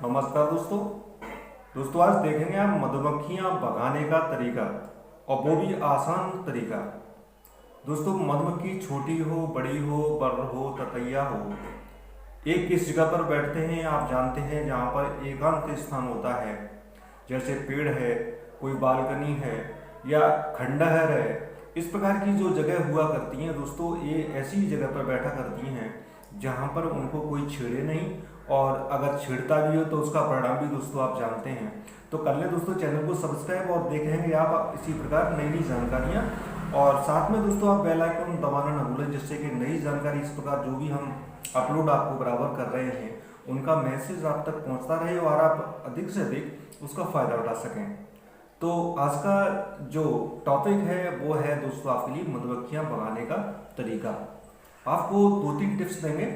नमस्कार दोस्तों आज देखेंगे आप मधुमक्खियां भगाने का तरीका और वो भी आसान तरीका। दोस्तों मधुमक्खी छोटी हो बड़ी हो बर हो ततैया हो, एक किस जगह पर बैठते हैं आप जानते हैं, जहाँ पर एकांत स्थान होता है, जैसे पेड़ है, कोई बालकनी है या खंडहर है। इस प्रकार की जो जगह हुआ करती हैं दोस्तों, ये ऐसी जगह पर बैठा करती हैं जहाँ पर उनको कोई छेड़े नहीं, और अगर छेड़ता भी हो तो उसका परिणाम भी दोस्तों आप जानते हैं। तो कर लें दोस्तों चैनल को सब्सक्राइब और देखेंगे आप इसी प्रकार नई नई जानकारियाँ, और साथ में दोस्तों आप बेल आइकन दबाना न भूलें, जिससे कि नई जानकारी इस प्रकार जो भी हम अपलोड आपको बराबर कर रहे हैं उनका मैसेज आप तक पहुंचता रहे और आप अधिक से अधिक उसका फ़ायदा उठा सकें। तो आज का जो टॉपिक है वो है दोस्तों आपके लिए मधुमक्खियां भगाने का तरीका। आपको 2-3 टिप्स देंगे।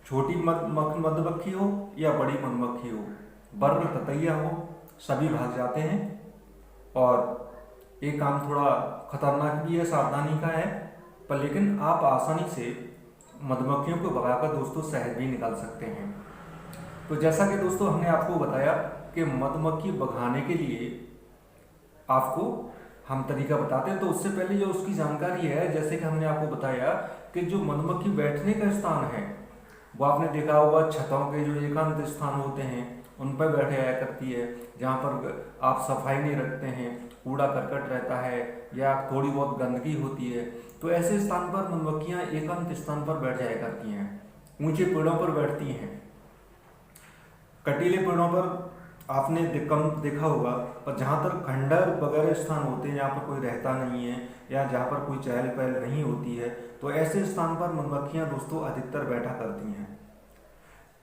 छोटी मधुमक्खी हो या बड़ी मधुमक्खी हो, बर्र ततैया हो, सभी भाग जाते हैं। और ये काम थोड़ा खतरनाक भी है, सावधानी का है, पर लेकिन आप आसानी से मधुमक्खियों को भगाकर दोस्तों शहद भी निकाल सकते हैं। तो जैसा कि दोस्तों हमने आपको बताया कि मधुमक्खी भगाने के लिए आपको हम तरीका बताते हैं, तो उससे पहले जो उसकी जानकारी है, जैसे कि हमने आपको बताया कि जो मधुमक्खी बैठने का स्थान है वो आपने देखा होगा छतों के जो एकांत स्थान होते हैं उन पर बैठे आया करती है, जहाँ पर आप सफाई नहीं रखते हैं, कूड़ा करकट रहता है या थोड़ी बहुत गंदगी होती है, तो ऐसे स्थान पर मधुमक्खियाँ एकांत स्थान पर बैठ जाया करती हैं। ऊंचे पेड़ों पर बैठती हैं, कटीले पेड़ों पर आपने कम देखा होगा, पर जहाँ तक खंडर वगैरह स्थान होते हैं जहाँ पर कोई रहता नहीं है या जहाँ पर कोई चहल पहल नहीं होती है, तो ऐसे स्थान पर मधुमक्खियाँ दोस्तों अधिकतर बैठा करती हैं।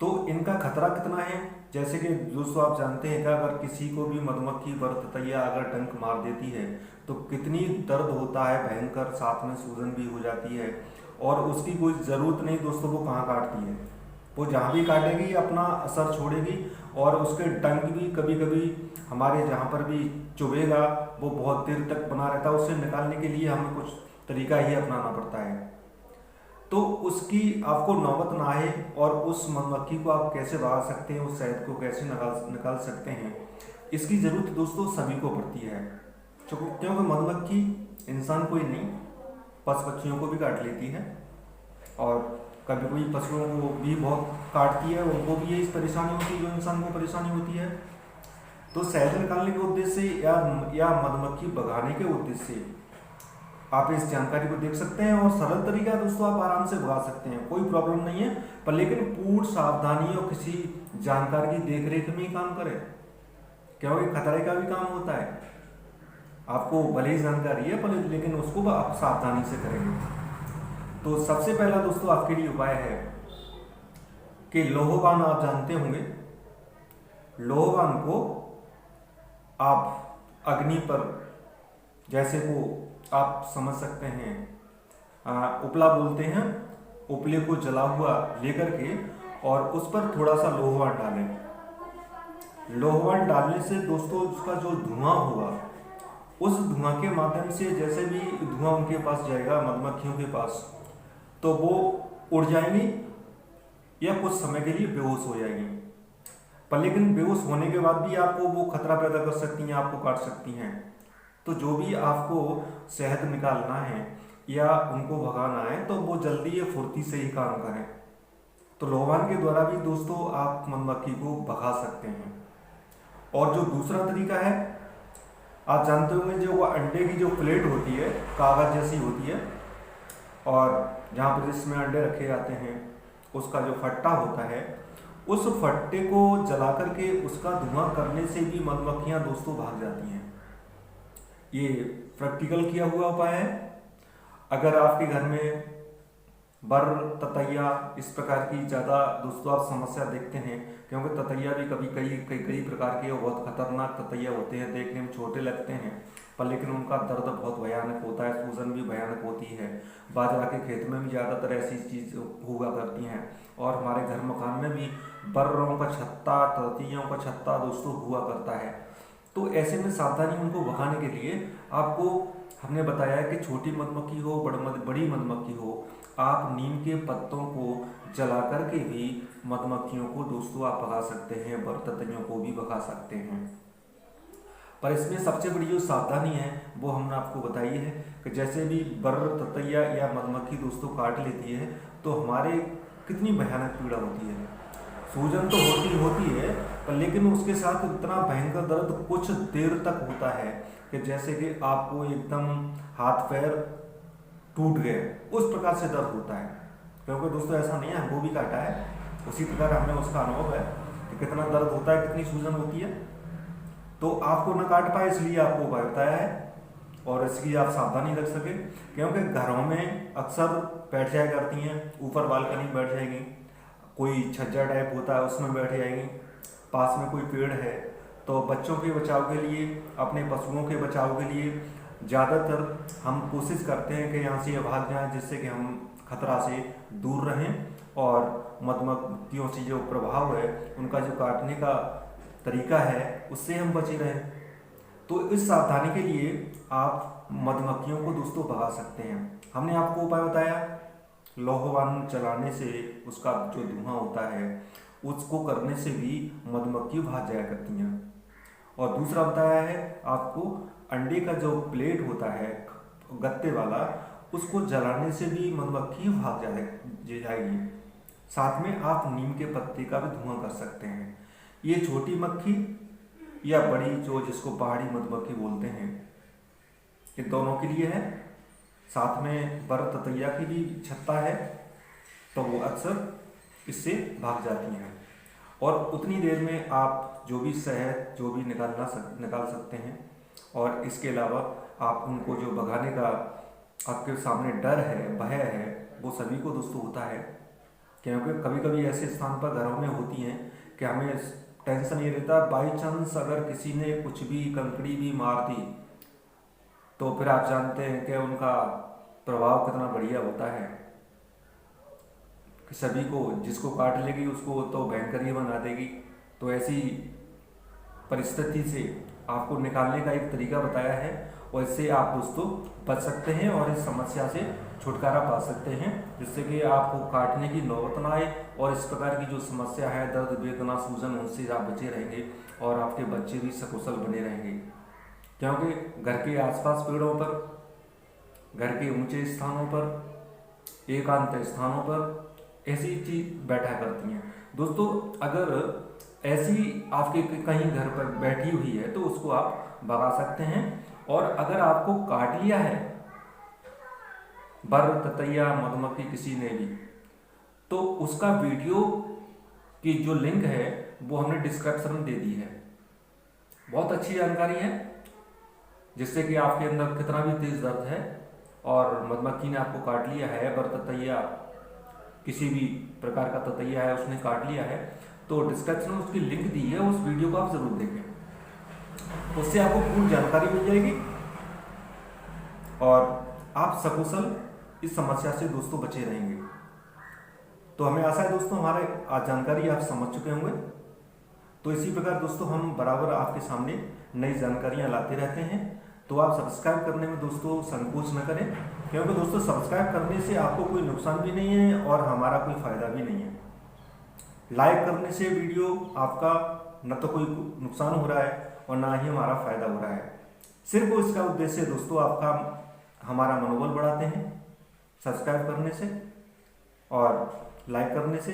तो इनका खतरा कितना है, जैसे कि दोस्तों आप जानते हैं कि अगर किसी को भी मधुमक्खी बरतैया अगर डंक मार देती है तो कितनी दर्द होता है भयंकर, साथ में सूजन भी हो जाती है, और उसकी कोई ज़रूरत नहीं दोस्तों वो कहाँ काटती है, वो जहाँ भी काटेगी अपना असर छोड़ेगी, और उसके डंक भी कभी कभी हमारे जहाँ पर भी चुभेगा वो बहुत देर तक बना रहता है। उसे निकालने के लिए हमें कुछ तरीका ही अपनाना पड़ता है। तो उसकी आपको नौबत ना आए और उस मधुमक्खी को आप कैसे भगा सकते हैं, उस शहद को कैसे निकाल सकते हैं, इसकी ज़रूरत दोस्तों सभी को पड़ती है। क्योंकि मधुमक्खी इंसान को ही नहीं, पशु पक्षियों को भी काट लेती है, और कभी कोई पशुओं को भी बहुत काटती है, उनको भी यही परेशानी होती है जो इंसान को परेशानी होती है। तो शहद निकालने के उद्देश्य से या मधुमक्खी भगाने के उद्देश्य से आप इस जानकारी को देख सकते हैं, और सरल तरीका दोस्तों आप आराम से भगा सकते हैं, कोई प्रॉब्लम नहीं है, पर लेकिन पूर्ण सावधानी और किसी जानकार की देखरेख में ही काम करें, क्योंकि खतरे का भी काम होता है। आपको भले ही जानकारी है पर लेकिन उसको आप सावधानी से करेंगे। तो सबसे पहला दोस्तों आपके लिए उपाय है कि लोहवान आप जानते होंगे, लोहवान को आप अग्नि पर, जैसे वो आप समझ सकते हैं उपला बोलते हैं, उपले को जला हुआ लेकर के और उस पर थोड़ा सा लोहवान डालें। लोहवान डालने से दोस्तों उसका जो धुआं होगा, उस धुआं के माध्यम से जैसे भी धुआं उनके पास जाएगा मधुमक्खियों के पास, तो वो उड़ जाएंगी या कुछ समय के लिए बेहोश हो जाएंगी। पर लेकिन बेहोश होने के बाद भी आपको वो खतरा पैदा कर सकती हैं, आपको काट सकती हैं। तो जो भी आपको शहद निकालना है या उनको भगाना है तो वो जल्दी या फुर्ती से ही काम करें। तो लोहवान के द्वारा भी दोस्तों आप मधुमक्खी को भगा सकते हैं। और जो दूसरा तरीका है, आप जानते होंगे जो वो अंडे की जो प्लेट होती है कागज जैसी होती है, और जहाँ पर जिसमें अंडे रखे जाते हैं उसका जो फट्टा होता है, उस फट्टे को जला करके उसका धुआं करने से भी मधुमक्खियाँ दोस्तों भाग जाती हैं। ये प्रैक्टिकल किया हुआ उपाय है। अगर आपके घर में बर्र ततैया इस प्रकार की ज़्यादा दोस्तों आप समस्या देखते हैं, क्योंकि ततैया भी कभी कई प्रकार के बहुत खतरनाक ततैया होते हैं, देखने में छोटे लगते हैं पर लेकिन उनका दर्द बहुत भयानक होता है, सूजन भी भयानक होती है। बाजरा के खेत में भी ज़्यादातर ऐसी चीज़ हुआ करती हैं, और हमारे घर मकान में भी बर्रों का छत्ता, ततैयों का छत्ता दोस्तों हुआ करता है। तो ऐसे में सावधानी उनको भगाने के लिए आपको हमने बताया कि छोटी मधुमक्खी हो बड़ी मधुमक्खी हो, आप नीम के पत्तों को जला करके भी मधुमक्खियों को दोस्तों आप भगा सकते हैं, बरततियों को भी भगा सकते हैं। पर इसमें सबसे बड़ी जो सावधानी है वो हमने आपको बताई है कि जैसे भी बर ततैया या मधुमक्खी दोस्तों काट लेती है तो हमारे कितनी भयानक पीड़ा होती है। सूजन तो होती है, पर लेकिन उसके साथ इतना भयंकर दर्द कुछ देर तक होता है कि जैसे कि आपको एकदम हाथ पैर टूट गए, उस प्रकार से दर्द होता है। क्योंकि दोस्तों ऐसा नहीं है, हमको भी काटा है, उसी प्रकार हमें उसका अनुभव है कि कितना दर्द होता है, कितनी सूजन होती है। तो आपको न काट पाए इसलिए आपको उपाय बताया है और इसकी आप सावधानी रख सके। क्योंकि घरों में अक्सर बैठ जाया करती हैं, ऊपर बालकनी में बैठ जाएगी, कोई छज्जा टाइप होता है उसमें बैठ जाएंगी, पास में कोई पेड़ है, तो बच्चों के बचाव के लिए, अपने पशुओं के बचाव के लिए ज़्यादातर हम कोशिश करते हैं कि यहाँ से भाग जाएं, जिससे कि हम खतरा से दूर रहें और मधुमक्खियों से जो प्रभाव है, उनका जो काटने का तरीका है, उससे हम बचे रहें। तो इस सावधानी के लिए आप मधुमक्खियों को दोस्तों भगा सकते हैं। हमने आपको उपाय बताया, लोहवान चलाने से उसका जो धुआं होता है उसको करने से भी मधुमक्खी भाग जाया करती हैं। और दूसरा बताया है आपको, अंडे का जो प्लेट होता है गत्ते वाला, उसको जलाने से भी मधुमक्खी भाग जाएगी। साथ में आप नीम के पत्ते का भी धुआं कर सकते हैं। ये छोटी मक्खी या बड़ी जो जिसको पहाड़ी मधुमक्खी बोलते हैं, ये दोनों के लिए है। साथ में बर ततैया की भी छत्ता है, तो वो अक्सर इससे भाग जाती हैं। और उतनी देर में आप जो भी शहद जो भी निकाल सकते हैं। और इसके अलावा आप उनको जो भगाने का आपके सामने डर है, भय है, वो सभी को दोस्तों होता है। क्योंकि कभी कभी ऐसे स्थान पर घरों में होती हैं कि हमें टेंशन ये रहता है, बाई चांस अगर किसी ने कुछ भी कंकड़ी भी मार दी तो फिर आप जानते हैं कि उनका प्रभाव कितना बढ़िया होता है कि सभी को, जिसको काट लेगी उसको तो भयंकर ही बना देगी। तो ऐसी परिस्थिति से आपको निकालने का एक तरीका बताया है और इससे आप दोस्तों बच सकते हैं और इस समस्या से छुटकारा पा सकते हैं, जिससे कि आपको काटने की नौबत ना आए और इस प्रकार की जो समस्या है, दर्द वेदना सूजन, उनसे आप बचे रहेंगे और आपके बच्चे भी सकुशल बने रहेंगे। क्योंकि घर के आसपास पेड़ों पर, घर के ऊंचे स्थानों पर, एकांत स्थानों पर ऐसी चीज बैठा करती हैं दोस्तों। अगर ऐसी आपके कहीं घर पर बैठी हुई है तो उसको आप भगा सकते हैं। और अगर आपको काट लिया है बर ततैया मधुमक्खी किसी ने भी, तो उसका वीडियो की जो लिंक है वो हमने डिस्क्रिप्शन में दे दी है। बहुत अच्छी जानकारी है, जिससे कि आपके अंदर कितना भी तेज दर्द है और मधुमक्खी ने आपको काट लिया है, बर ततैया किसी भी प्रकार का ततैया है उसने काट लिया है, तो डिस्क्रिप्शन में उसकी लिंक दी है, उस वीडियो को आप जरूर देखें, उससे आपको पूरी जानकारी मिल जाएगी और आप सकुशल इस समस्या से दोस्तों बचे रहेंगे। तो हमें आशा है दोस्तों हमारे आज जानकारी आप समझ चुके होंगे। तो इसी प्रकार दोस्तों हम बराबर आपके सामने नई जानकारियां लाते रहते हैं, तो आप सब्सक्राइब करने में दोस्तों संकोच न करें, क्योंकि दोस्तों सब्सक्राइब करने से आपको कोई नुकसान भी नहीं है और हमारा कोई फायदा भी नहीं है। लाइक करने से वीडियो आपका न तो कोई नुकसान हो रहा है और ना ही हमारा फायदा हो रहा है। सिर्फ इसका उद्देश्य दोस्तों आपका हमारा मनोबल बढ़ाते हैं सब्सक्राइब करने से और लाइक करने से।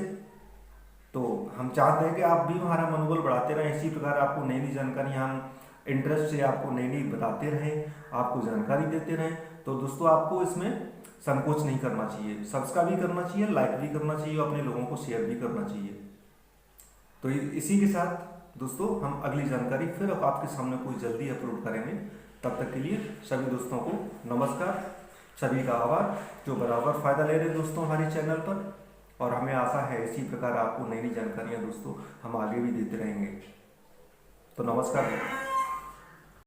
तो हम चाहते हैं कि आप भी हमारा मनोबल बढ़ाते रहें, इसी प्रकार आपको नई नई जानकारी हम इंटरेस्ट से आपको नई नई बताते रहें, आपको जानकारी देते रहें। तो दोस्तों आपको इसमें संकोच नहीं करना चाहिए, सब्सक्राइब भी करना चाहिए, लाइक भी करना चाहिए और अपने लोगों को शेयर भी करना चाहिए। तो इसी के साथ दोस्तों हम अगली जानकारी फिर आपके सामने कोई जल्दी अपलोड करेंगे। तब तक के लिए सभी दोस्तों को नमस्कार, सभी का आभार जो बराबर फायदा ले रहे दोस्तों हमारे चैनल पर। और हमें आशा है इसी प्रकार आपको नई नई जानकारियां दोस्तों हम आगे भी देते रहेंगे। तो नमस्कार।